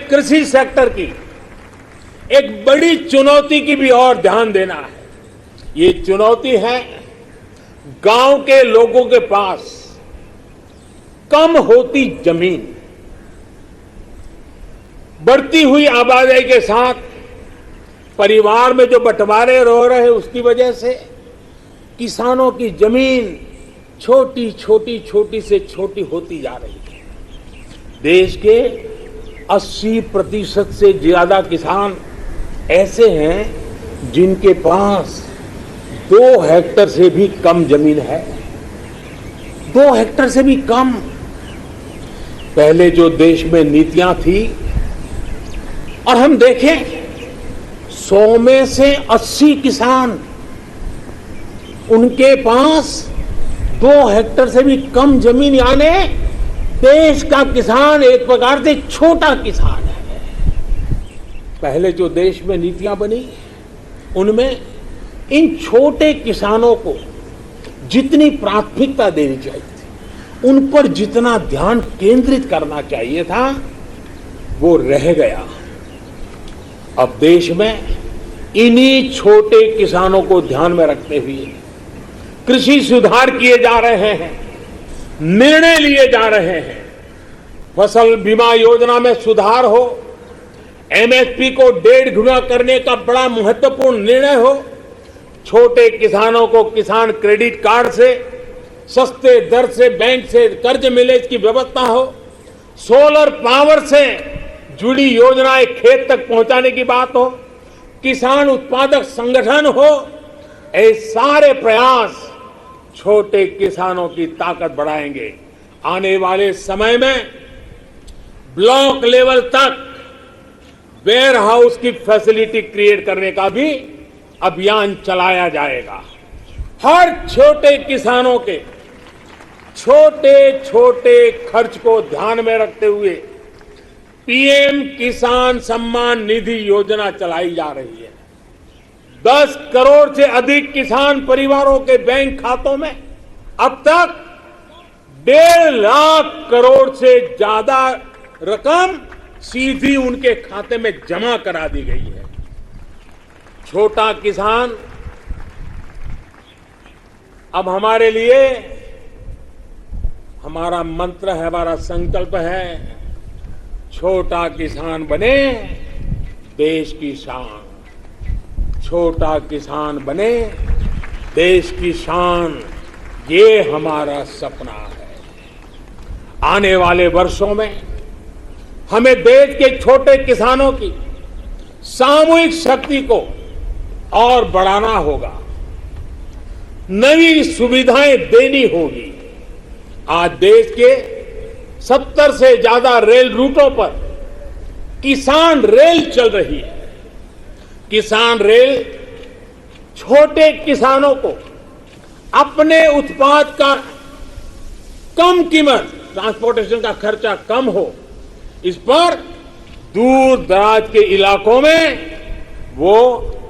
कृषि सेक्टर की एक बड़ी चुनौती की भी और ध्यान देना है। ये चुनौती है गांव के लोगों के पास कम होती जमीन। बढ़ती हुई आबादी के साथ परिवार में जो बंटवारे हो रहे हैं उसकी वजह से किसानों की जमीन छोटी से छोटी होती जा रही है। देश के 80% से ज्यादा किसान ऐसे हैं जिनके पास 2 हेक्टेयर से भी कम जमीन है। 2 हेक्टेयर से भी कम। पहले जो देश में नीतियां थी और हम देखें 100 में से 80 किसान उनके पास 2 हेक्टेयर से भी कम जमीन, यानी देश का किसान एक प्रकार से छोटा किसान है। पहले जो देश में नीतियां बनी उनमें इन छोटे किसानों को जितनी प्राथमिकता देनी चाहिए थी, उन पर जितना ध्यान केंद्रित करना चाहिए था, वो रह गया। अब देश में इन्हीं छोटे किसानों को ध्यान में रखते हुए कृषि सुधार किए जा रहे हैं, निर्णय लिए जा रहे हैं। फसल बीमा योजना में सुधार हो, एमएसपी को 1.5 गुना करने का बड़ा महत्वपूर्ण निर्णय हो, छोटे किसानों को किसान क्रेडिट कार्ड से सस्ते दर से बैंक से कर्ज मिले इसकी व्यवस्था हो, सोलर पावर से जुड़ी योजनाएं खेत तक पहुंचाने की बात हो, किसान उत्पादक संगठन हो। ये सारे प्रयास छोटे किसानों की ताकत बढ़ाएंगे। आने वाले समय में ब्लॉक लेवल तक वेयर हाउस की फैसिलिटी क्रिएट करने का भी अभियान चलाया जाएगा। हर छोटे किसानों के छोटे खर्च को ध्यान में रखते हुए पीएम किसान सम्मान निधि योजना चलाई जा रही है। 10 करोड़ से अधिक किसान परिवारों के बैंक खातों में अब तक 1.5 लाख करोड़ से ज्यादा रकम सीधी उनके खाते में जमा करा दी गई है। छोटा किसान अब हमारे लिए, हमारा मंत्र है, हमारा संकल्प है, छोटा किसान बने देश की शान। छोटा किसान बने देश की शान, ये हमारा सपना है। आने वाले वर्षों में हमें देश के छोटे किसानों की सामूहिक शक्ति को और बढ़ाना होगा, नई सुविधाएं देनी होगी। आज देश के 70 से ज्यादा रेल रूटों पर किसान रेल चल रही है। किसान रेल छोटे किसानों को अपने उत्पाद का कम कीमत, ट्रांसपोर्टेशन का खर्चा कम हो, इस पर दूर दराज के इलाकों में वो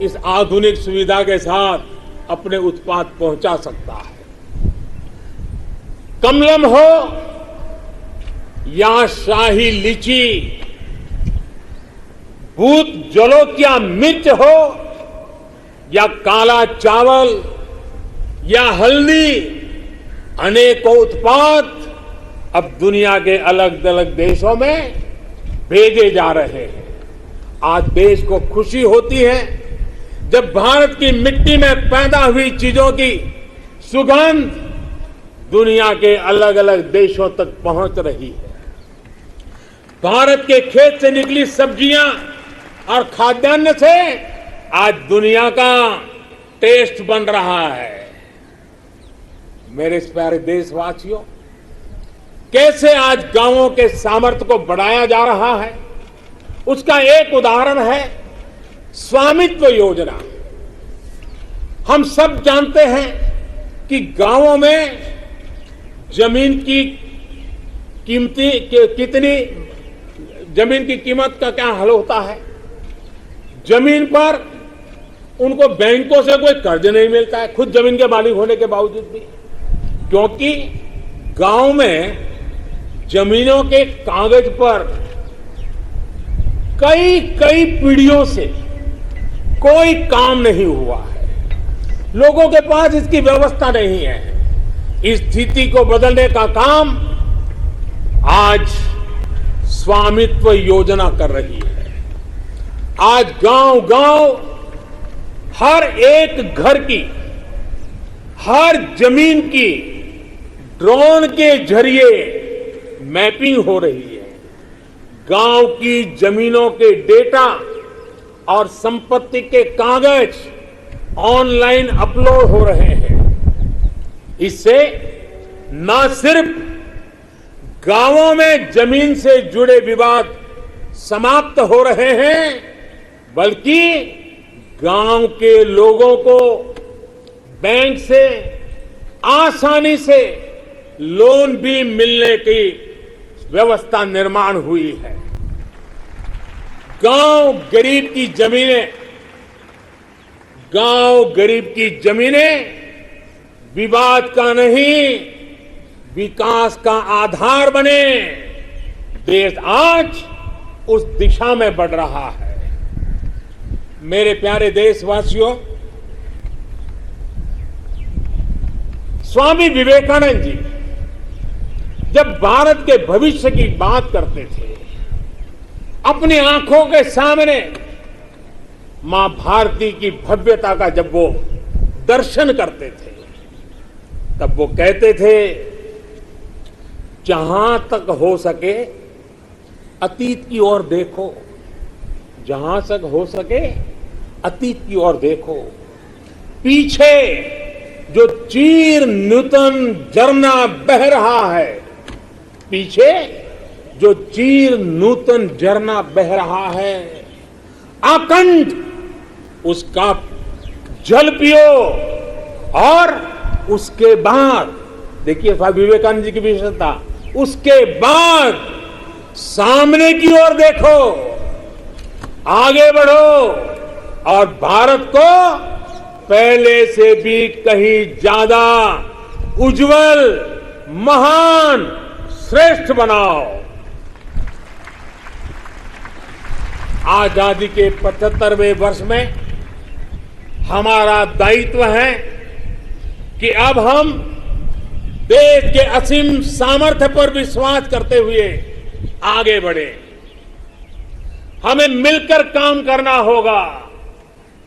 इस आधुनिक सुविधा के साथ अपने उत्पाद पहुंचा सकता है। कमलम हो या शाही लीची, भूत जलोकिया मिर्च हो या काला चावल या हल्दी, अनेकों उत्पाद अब दुनिया के अलग अलग देशों में भेजे जा रहे हैं। आज देश को खुशी होती है जब भारत की मिट्टी में पैदा हुई चीजों की सुगंध दुनिया के अलग अलग देशों तक पहुंच रही है। भारत के खेत से निकली सब्जियां और खाद्यान्न से आज दुनिया का टेस्ट बन रहा है। मेरे प्यारे देशवासियों, कैसे आज गांवों के सामर्थ्य को बढ़ाया जा रहा है, उसका एक उदाहरण है स्वामित्व योजना। हम सब जानते हैं कि गांवों में जमीन की कितनी जमीन की कीमत का क्या हल होता है। जमीन पर उनको बैंकों से कोई कर्ज नहीं मिलता है, खुद जमीन के मालिक होने के बावजूद भी, क्योंकि गांव में जमीनों के कागज पर कई कई पीढ़ियों से कोई काम नहीं हुआ है। लोगों के पास इसकी व्यवस्था नहीं है। इस स्थिति को बदलने का काम आज स्वामित्व योजना कर रही है। आज गांव-गांव हर एक घर की, हर जमीन की ड्रोन के जरिए मैपिंग हो रही है। गांव की जमीनों के डेटा और संपत्ति के कागज ऑनलाइन अपलोड हो रहे हैं। इससे न सिर्फ गांवों में जमीन से जुड़े विवाद समाप्त हो रहे हैं, बल्कि गांव के लोगों को बैंक से आसानी से लोन भी मिलने की व्यवस्था निर्माण हुई है। गांव गरीब की जमीनें विवाद का नहीं, विकास का आधार बने। देश आज उस दिशा में बढ़ रहा है। मेरे प्यारे देशवासियों, स्वामी विवेकानंद जी जब भारत के भविष्य की बात करते थे, अपनी आंखों के सामने मां भारती की भव्यता का जब वो दर्शन करते थे, तब वो कहते थे, जहां तक हो सके अतीत की ओर देखो, जहां तक हो सके अतीत की ओर देखो। पीछे जो चीर नूतन झरना बह रहा है, पीछे जो चीर नूतन झरना बह रहा है, आकंठ उसका जल पियो। और उसके बाद देखिए स्वामी विवेकानंद जी की विशेषता, उसके बाद सामने की ओर देखो, आगे बढ़ो और भारत को पहले से भी कहीं ज्यादा उज्जवल, महान, श्रेष्ठ बनाओ। आजादी के 75वें वर्ष में हमारा दायित्व है कि अब हम देश के असीम सामर्थ्य पर विश्वास करते हुए आगे बढ़े। हमें मिलकर काम करना होगा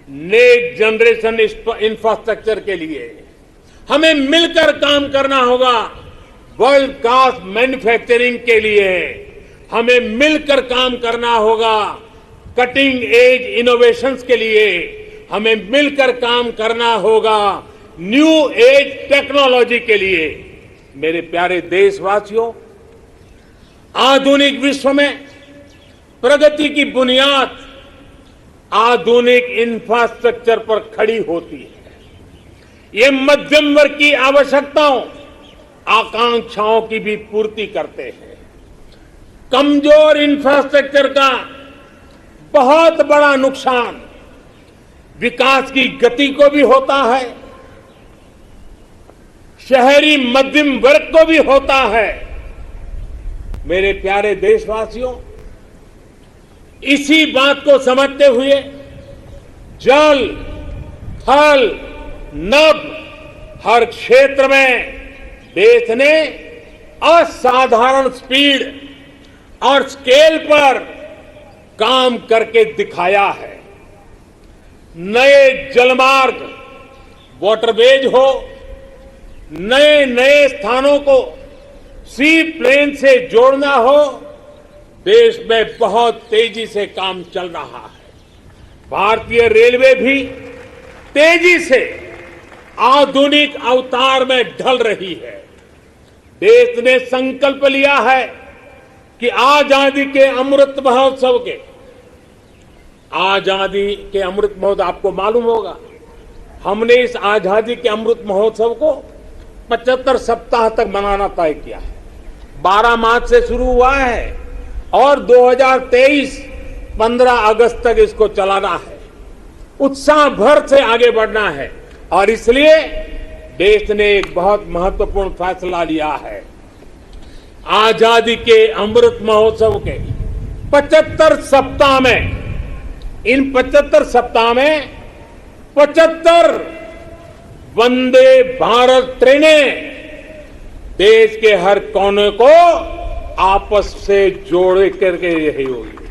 नेक्स्ट जनरेशन इंफ्रास्ट्रक्चर के लिए। हमें मिलकर काम करना होगा वर्ल्ड क्लास मैन्युफैक्चरिंग के लिए। हमें मिलकर काम करना होगा कटिंग एज इनोवेशंस के लिए। हमें मिलकर काम करना होगा न्यू एज टेक्नोलॉजी के लिए। मेरे प्यारे देशवासियों, आधुनिक विश्व में प्रगति की बुनियाद आधुनिक इंफ्रास्ट्रक्चर पर खड़ी होती है। ये मध्यम वर्ग की आवश्यकताओं, आकांक्षाओं की भी पूर्ति करते हैं। कमजोर इंफ्रास्ट्रक्चर का बहुत बड़ा नुकसान विकास की गति को भी होता है, शहरी मध्यम वर्ग को भी होता है। मेरे प्यारे देशवासियों, इसी बात को समझते हुए जल, थल, नभ हर क्षेत्र में देश ने असाधारण स्पीड और स्केल पर काम करके दिखाया है। नए जलमार्ग, वाटरवेज हो, नए नए स्थानों को सी प्लेन से जोड़ना हो, देश में बहुत तेजी से काम चल रहा है। भारतीय रेलवे भी तेजी से आधुनिक अवतार में ढल रही है। देश ने संकल्प लिया है कि आजादी के अमृत महोत्सव आपको मालूम होगा, हमने इस आजादी के अमृत महोत्सव को 75 सप्ताह तक मनाना तय किया है। 12 मार्च से शुरू हुआ है और 2023 15 अगस्त तक इसको चलाना है। उत्साह भर से आगे बढ़ना है और इसलिए देश ने एक बहुत महत्वपूर्ण फैसला लिया है। आजादी के अमृत महोत्सव के 75 सप्ताह में, इन 75 सप्ताह में 75 वंदे भारत ट्रेनें देश के हर कोने को आपस से जोड़ करके यही होगी।